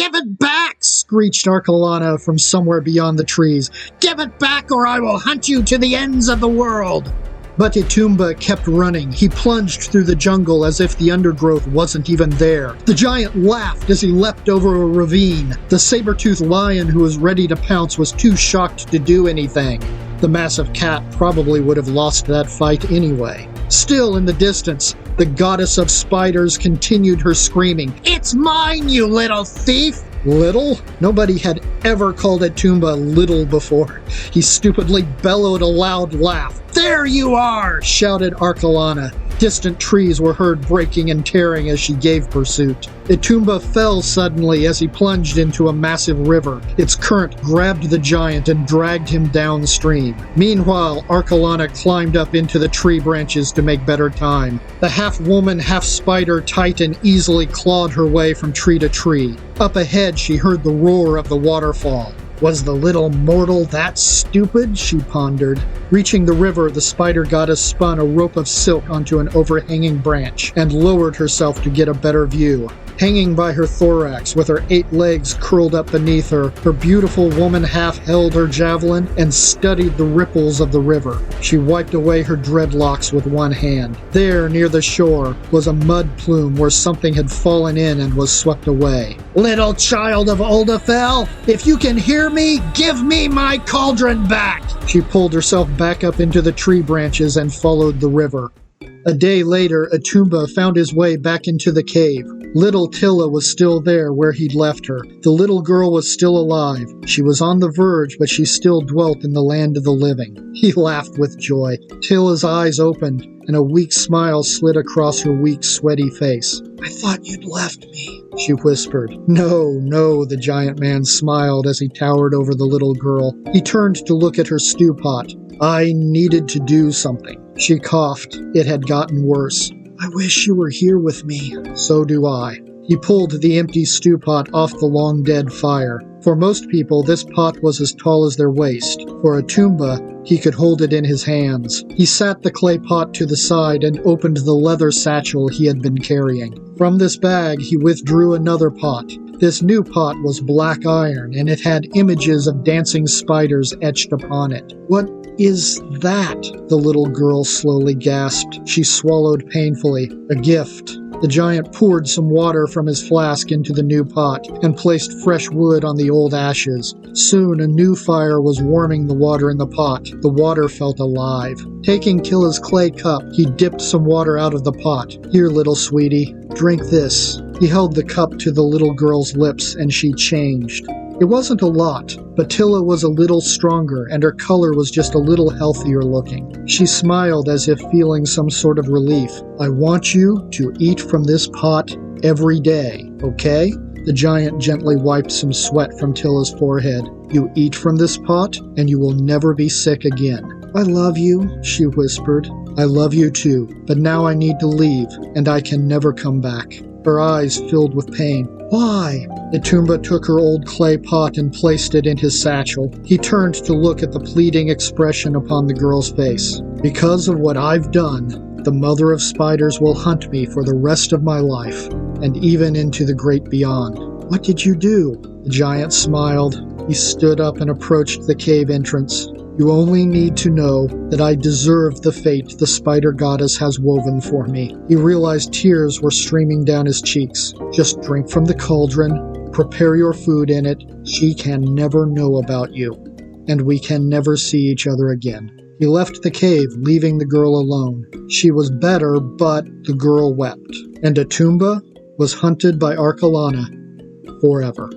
"Give it back!" screeched Arakallanha from somewhere beyond the trees. "Give it back, or I will hunt you to the ends of the world!" But Etumba kept running. He plunged through the jungle as if the undergrowth wasn't even there. The giant laughed as he leapt over a ravine. The saber-toothed lion who was ready to pounce was too shocked to do anything. The massive cat probably would have lost that fight anyway. Still in the distance, the goddess of spiders continued her screaming. "It's mine, you little thief!" Little? Nobody had ever called Etumba little before. He stupidly bellowed a loud laugh. "There you are!" shouted Arakallanha. Distant trees were heard breaking and tearing as she gave pursuit. Etumba fell suddenly as he plunged into a massive river. Its current grabbed the giant and dragged him downstream. Meanwhile, Arakallanha climbed up into the tree branches to make better time. The half-woman, half-spider Titan easily clawed her way from tree to tree. Up ahead, she heard the roar of the waterfall. Was the little mortal that stupid? She pondered. Reaching the river, the spider goddess spun a rope of silk onto an overhanging branch and lowered herself to get a better view. Hanging by her thorax, with her 8 legs curled up beneath her, her beautiful woman half held her javelin and studied the ripples of the river. She wiped away her dreadlocks with one hand. There, near the shore, was a mud plume where something had fallen in and was swept away. "Little child of Oldafell, if you can hear me, give me my cauldron back!" She pulled herself back up into the tree branches and followed the river. A day later, Etumba found his way back into the cave. Little Tilla was still there where he'd left her. The little girl was still alive. She was on the verge, but she still dwelt in the land of the living. He laughed with joy. Tilla's eyes opened, and a weak smile slid across her weak, sweaty face. "I thought you'd left me," she whispered. No, the giant man smiled as he towered over the little girl. He turned to look at her stew pot. "I needed to do something." She coughed. It had gotten worse. "I wish you were here with me." "So do I." He pulled the empty stew pot off the long-dead fire. For most people, this pot was as tall as their waist. For Etumba, he could hold it in his hands. He sat the clay pot to the side and opened the leather satchel he had been carrying. From this bag, he withdrew another pot. This new pot was black iron, and it had images of dancing spiders etched upon it. "What is that?" the little girl slowly gasped. She swallowed painfully. "A gift." The giant poured some water from his flask into the new pot and placed fresh wood on the old ashes. Soon a new fire was warming the water in the pot. The water felt alive. Taking Tilla's clay cup, he dipped some water out of the pot. "Here, little sweetie, drink this." He held the cup to the little girl's lips, and she changed. It wasn't a lot, but Tilla was a little stronger, and her color was just a little healthier looking. She smiled as if feeling some sort of relief. "I want you to eat from this pot every day, okay?" The giant gently wiped some sweat from Tilla's forehead. "You eat from this pot, and you will never be sick again." "I love you," she whispered. "I love you too, but now I need to leave, and I can never come back." Her eyes filled with pain. "Why?" Etumba took her old clay pot and placed it in his satchel. He turned to look at the pleading expression upon the girl's face. "Because of what I've done, the mother of spiders will hunt me for the rest of my life, and even into the great beyond." "What did you do?" The giant smiled. He stood up and approached the cave entrance. "You only need to know that I deserve the fate the spider goddess has woven for me." He realized tears were streaming down his cheeks. "Just drink from the cauldron, prepare your food in it. She can never know about you, and we can never see each other again." He left the cave, leaving the girl alone. She was better, but the girl wept. And Etumba was hunted by Arakallanha forever.